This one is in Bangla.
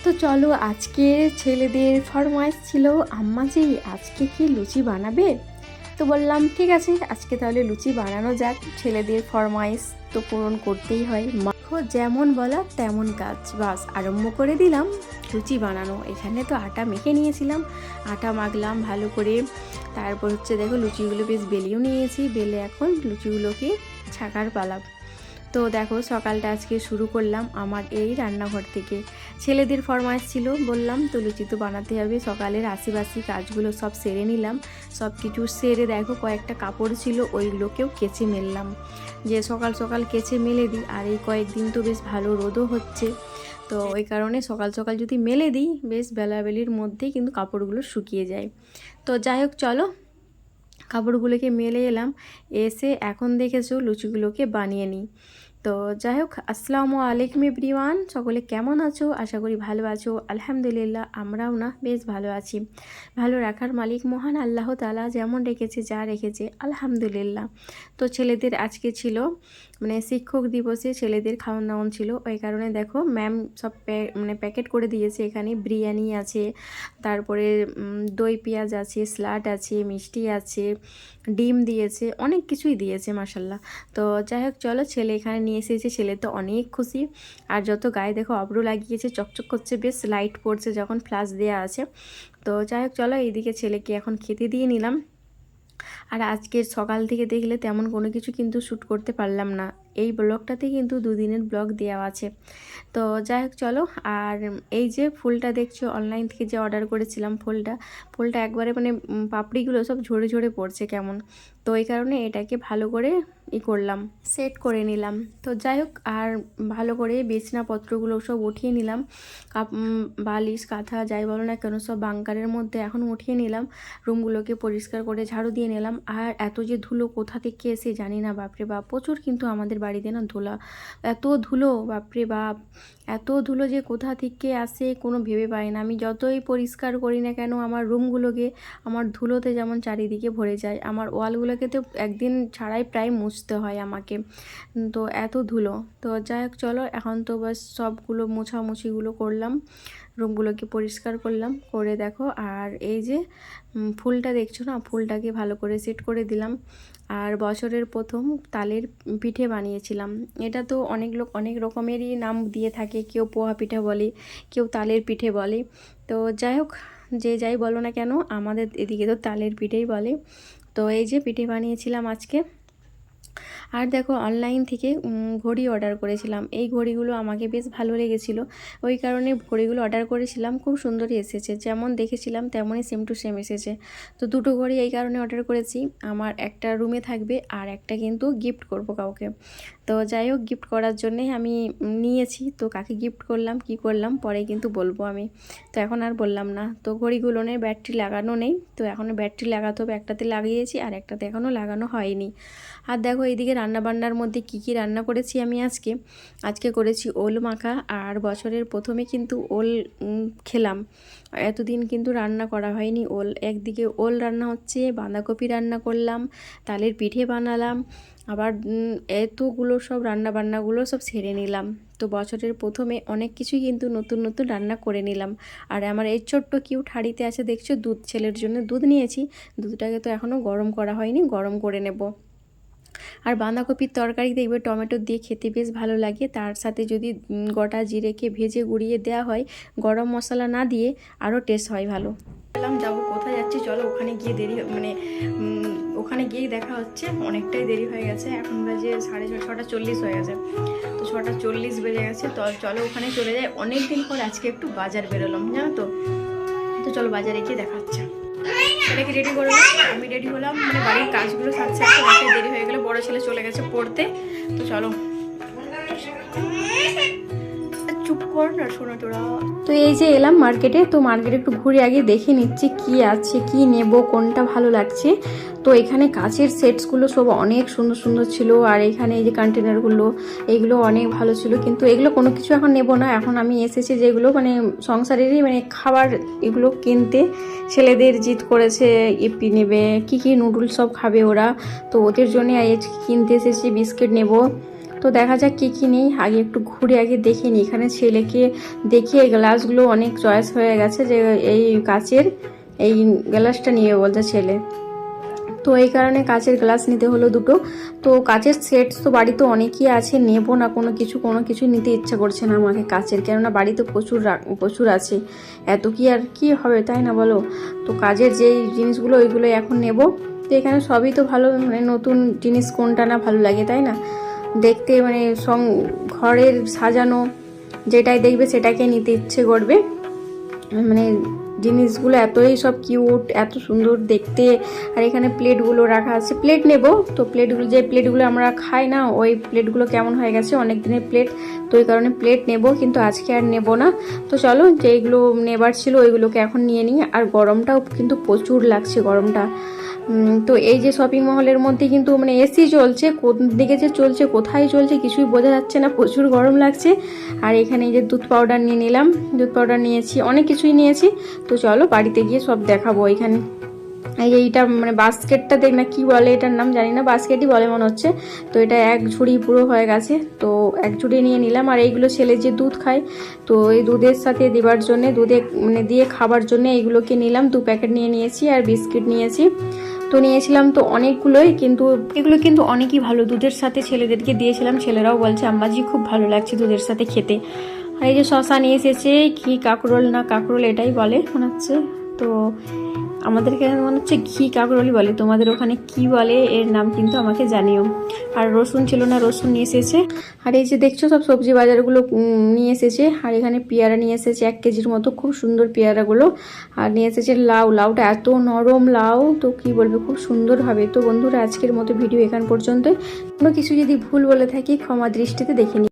তো চলো, আজকে ছেলেদের ফরমাইশ ছিল আম্মা যে আজকে কি লুচি বানাবে। তো বললাম ঠিক আছে, আজকে তাহলে লুচি বানানো যাক, ছেলেদের ফরমাইশ তো পূরণ করতেই হয়। মাখো যেমন বলা তেমন কাজ, বাস আরম্ভ করে দিলাম লুচি বানানো। এখানে তো আটা মেখে নিয়েছিলাম, আটা মাখলাম ভালো করে। তারপর হচ্ছে দেখো লুচিগুলো বেশ বেলেও নিয়েছি, বেলে এখন লুচিগুলোকে ছাকার পালা। তো দেখো সকালটা আজকে শুরু করলাম আমার এই রান্নাঘর থেকে। ছেলেদের ফরমাইশ ছিল, বললাম তো লুচি তো বানাতে হবে, সকালের আশিবাসি কাজগুলো সব সেরে নিলাম। সব কিছু সেরে দেখো কয়েকটা কাপড় ছিল ওইগুলোকেও কেচে মেললাম, যে সকাল সকাল কেচে মেলে দিই। আর এই কয়েকদিন তো বেশ ভালো রোদও হচ্ছে, তো ওই কারণে সকাল সকাল যদি মেলে দিই বেশ বেলাবেলির মধ্যেই কিন্তু কাপড়গুলো শুকিয়ে যায়। তো যাই হোক চলো, কাপড়গুলোকে মেলে এলাম, এসে এখন দেখেছো লুচিগুলোকে বানিয়ে নিই। তো যাই হোক, আসসালামু আলাইকুম এভরিওয়ান, সকলে কেমন আছো? আশা করি ভালো আছো। আলহামদুলিল্লাহ আমরাও না বেশ ভালো আছি। ভালো রাখার মালিক মহান আল্লাহ তাআলা, যেমন রেখেছে যা রেখেছে আলহামদুলিল্লাহ। তো ছেলেদের আজকে ছিল মানে শিক্ষক দিবসে ছেলেদের খাওয়ান দাওয়ান ছিল, ওই কারণে দেখো ম্যাম সব প্যাকেট করে দিয়েছে। এখানে বিরিয়ানি আছে, তারপরে দই পেঁয়াজ আছে, স্যালাড আছে, মিষ্টি আছে, ডিম দিয়েছে, অনেক কিছুই দিয়েছে মাশাল্লাহ। তো যাই হোক চলো, ছেলে এখানে নিয়ে এসেছে, ছেলে তো অনেক খুশি। আর যত গায়ে দেখো অব্র লাগিয়েছে, চকচক করছে, বেশ লাইট পড়ছে যখন ফ্লাশ দেওয়া আছে। তো যাই হোক চলো, এইদিকে ছেলেকে এখন খেতে দিয়ে নিলাম। আর আজকের সকাল থেকে দেখলে তেমন কোনো কিছু কিন্তু শ্যুট করতে পারলাম না, এই ব্লগটাতে কিন্তু দুদিনের ব্লগ দেওয়া আছে। তো যাই হোক চলো, আর এই যে ফুলটা দেখছো অনলাইন থেকে যে অর্ডার করেছিলাম, ফুলটা একবারে মানে পাপড়িগুলো সব ঝরে ঝরে পড়ছে কেমন। তো এই কারণে এটাকে ভালো করে করলাম, সেট করে নিলাম। তো যাই হোক, আর ভালো করে বিছনাপত্রগুলো সব উঠিয়ে নিলাম, বালিশ কাঁথা যাই বলো না কেন সব বাঙ্কারের মধ্যে এখন উঠিয়ে নিলাম। রুমগুলোকে পরিষ্কার করে ঝাড়ু দিয়ে নিলাম। আর এত যে ধুলো কোথা থেকে এসে জানি না, বাপরে বাপ, প্রচুর কিন্তু আমাদের বাড়িতে না ধুলা, এত ধুলো বাপরে বাপ, এত ধুলো যে কোথা থেকে আসে কোনো ভেবে পাই না। আমি যতই পরিষ্কার করি না কেন আমার রুমগুলোকে আমার ধুলোতে যেমন চারিদিকে ভরে যায়। আমার ওয়ালগুলোকে তো একদিন ছাড়াই প্রায় মুছতে হয় আমাকে, তো এত ধুলো। তো যাই হোক চলো, এখন তো বাস সবগুলো মোছামুছিগুলো করলাম, রুমগুলোকে পরিষ্কার করলাম করে দেখো। আর এই যে ফুলটা দেখছো না, ফুলটাকে ভালো করে সেট করে দিলাম। আর বছরের প্রথম তালের পিঠে বানিয়েছিলাম। এটা তো অনেক লোক অনেক রকমেরই নাম দিয়ে থাকে, কেউ পোহা পিঠা বলে, কেউ তালের পিঠে বলে। তো যাই হোক, যে যাই বলো না কেন আমাদের এদিকে তো তালের পিঠেই বলে। তো এই যে পিঠে বানিয়েছিলাম আজকে। আর দেখো অনলাইন থেকে ঘড়ি অর্ডার করেছিলাম, এই ঘড়িগুলো আমাকে বেশ ভালো লেগেছিলো, ওই কারণে ঘড়িগুলো অর্ডার করেছিলাম। খুব সুন্দরই এসেছে, যেমন দেখেছিলাম তেমনই সেম টু সেম এসেছে। তো দুটো ঘড়ি এই কারণে অর্ডার করেছি, আমার একটা রুমে থাকবে আর একটা কিন্তু গিফট করব কাউকে। তো যাই হোক, গিফট করার জন্যে আমি নিয়েছি। তো কাকে গিফট করলাম কি করলাম পরে কিন্তু বলবো আমি, তো এখন আর বললাম না। তো ঘড়িগুলোনে ব্যাটারি লাগানো নেই, তো এখনও ব্যাটারি লাগাতে হবে, একটাতে লাগিয়েছি আর একটাতে এখনও লাগানো হয়নি। আর দেখো এইদিকে রান্নাবান্নার মধ্যে কি কি রান্না করেছি আমি আজকে করেছি ওল মাখা। আর বছরের প্রথমে কিন্তু ওল খেলাম, এতদিন কিন্তু রান্না করা হয়নি ওল। একদিকে ওল রান্না হচ্ছে, বাঁধাকপি রান্না করলাম, তালের পিঠে বানালাম, আবার এতগুলো সব রান্নাবান্নাগুলো সব সেরে নিলাম। তো বছরের প্রথমে অনেক কিছুই কিন্তু নতুন নতুন রান্না করে নিলাম। আর আমার এই ছোট্ট কিউট হাঁড়িতে আছে দেখছো দুধ, ছেলের জন্য দুধ নিয়েছি, দুধটাকে তো এখনও গরম করা হয়নি, গরম করে নেব। আর বাঁধাকপির তরকারি দেখবে টমেটো দিয়ে খেতে বেশ ভালো লাগে, তার সাথে যদি গোটা জিরেকে ভেজে গুঁড়িয়ে দেওয়া হয়, গরম মশলা না দিয়ে, আরও টেস্ট হয় ভালো। বললাম যাবো, কোথায় যাচ্ছি চলো, ওখানে গিয়ে দেরি মানে ওখানে গিয়েই দেখা হচ্ছে। অনেকটাই দেরি হয়ে গেছে, এখন বাজে 6:30 হয়ে গেছে। তো 6:40 বেজে গেছে, তো চলো ওখানে চলে যাই। অনেক দিন পর আজকে একটু বাজার বেরোলাম জানো তো। তো চলো বাজারে গিয়ে দেখা হচ্ছে। ছেলেকে রেডি করলাম, আমি রেডি হলাম, মানে বাড়ির কাজগুলো সাথে সাথে অনেকটাই দেরি হয়ে গেলো, বড় ছেলে চলে গেছে পড়তে। তো চলো, চুপ কর না শোনা তোরা। তো এই যে এলাম মার্কেটে, তো মার্কেটে একটু ঘুরে আগে দেখে নিচ্ছি কি আছে, কি নেব, কোনটা ভালো লাগছে। তো এখানে কাচের সেটসগুলো সব অনেক সুন্দর সুন্দর ছিল, আর এখানে এই যে কন্টেনারগুলো এইগুলো অনেক ভালো ছিল। কিন্তু এগুলো কোনো কিছু এখন নেব না, এখন আমি এসেছি যেগুলো মানে সংসারেরই মানে খাবার এগুলো কিনতে। ছেলেদের জিদ করেছে ইপি নেবে, কি নুডলস সব খাবে ওরা, তো ওদের জন্য কিনতে এসেছি। বিস্কিট নেব, তো তো দেখা যাক কী কী নেই, আগে একটু ঘুরে আগে দেখে নিই। এখানে ছেলেকে দেখে গ্লাসগুলো অনেক চয়েস হয়ে গেছে, যে এই কাচের এই গ্লাসটা নিয়ে বলছে ছেলে। তো এই কারণে কাচের গ্লাস নিতে হলো দুটো। তো কাচের সেট তো বাড়িতে অনেকই আছে, নেবো না কোনো কিছু নিতে ইচ্ছা করছে না আমাকে কাচের, কেননা বাড়িতে প্রচুর আছে, এত কি আর কি হবে, তাই না বলো। তো কাজের যেই জিনিসগুলো ওইগুলো এখন নেব। তো এখানে সবই তো ভালো, মানে নতুন জিনিস কোনটা না ভালো লাগে, তাই না, দেখতে মানে ঘরের সাজানো যেটাই দেখবে সেটাকে নিতে ইচ্ছে করবে। মানে জিনিসগুলো এতই সব কিউট, এত সুন্দর দেখতে। আর এখানে প্লেটগুলো রাখা আছে, প্লেট নেব। তো যে প্লেটগুলো আমরা খাই না, ওই প্লেটগুলো কেমন হয়ে গেছে, অনেক দিনের প্লেট, তো ওই কারণে প্লেট নেব, কিন্তু আজকে আর নেব না। তো চলো, যেইগুলো নেবার ছিল ওইগুলোকে এখন নিয়ে নিই। আর গরমটাও কিন্তু প্রচুর লাগছে, গরমটা। তো এই যে শপিং মহলের মধ্যে কিন্তু মানে এসি চলছে, কোন দিকে যে চলছে, কোথায় চলছে কিছুই বোঝা যাচ্ছে না, প্রচুর গরম লাগছে। আর এখানে এই যে দুধ পাউডার নিয়ে নিলাম, দুধ পাউডার নিয়েছি, অনেক কিছুই নিয়েছি। তো চলো বাড়িতে গিয়ে সব দেখাবো। এখানে এই যে এইটা মানে বাস্কেটটা দেখ না, কি বলে এটার নাম জানি না, বাস্কেটই বলে মনে হচ্ছে। তো এটা এক ঝুড়ি পুরো হয়ে গেছে, তো এক ঝুড়ি নিয়ে নিলাম। আর এইগুলো ছেলে যে দুধ খায়, তো এই দুধের সাথে দেবার জন্যে, দুধে মানে দিয়ে খাবার জন্য এইগুলোকে নিলাম, 2 প্যাকেট নিয়ে নিয়েছি। আর বিস্কিট নিয়েছি, তো নিয়েছিলাম তো অনেকগুলোই, কিন্তু এগুলো কিন্তু অনেকই ভালো, দুধের সাথে ছেলেদেরকে দিয়েছিলাম, ছেলেরাও বলছে আম্মাজি খুব ভালো লাগছে দুধের সাথে খেতে। আর এই যে শশা নিয়ে এসেছে, ঘি কাঁকরোল না কাঁকরোল এটাই বলে মনে হচ্ছে, তো আমাদেরকে মনে হচ্ছে ঘি কাঁকরোলই বলে, তোমাদের ওখানে কি বলে এর নাম কিন্তু আমাকে জানিও। আর রসুন ছিল না, রসুন নিয়ে এসেছে। আর এই যে দেখছো সব সবজি বাজারগুলো নিয়ে এসেছে। আর এখানে পেয়ারা নিয়ে এসেছে 1 কেজির মতো, খুব সুন্দর পেয়ারাগুলো। আর নিয়ে এসেছে লাউটা এত নরম লাউ, তো কি বলবো, খুব সুন্দরভাবে। তো বন্ধুরা, আজকের মতো ভিডিও এখান পর্যন্তই। কোনো কিছু যদি ভুল বলে থাকি ক্ষমা দৃষ্টিতে দেখে নিই।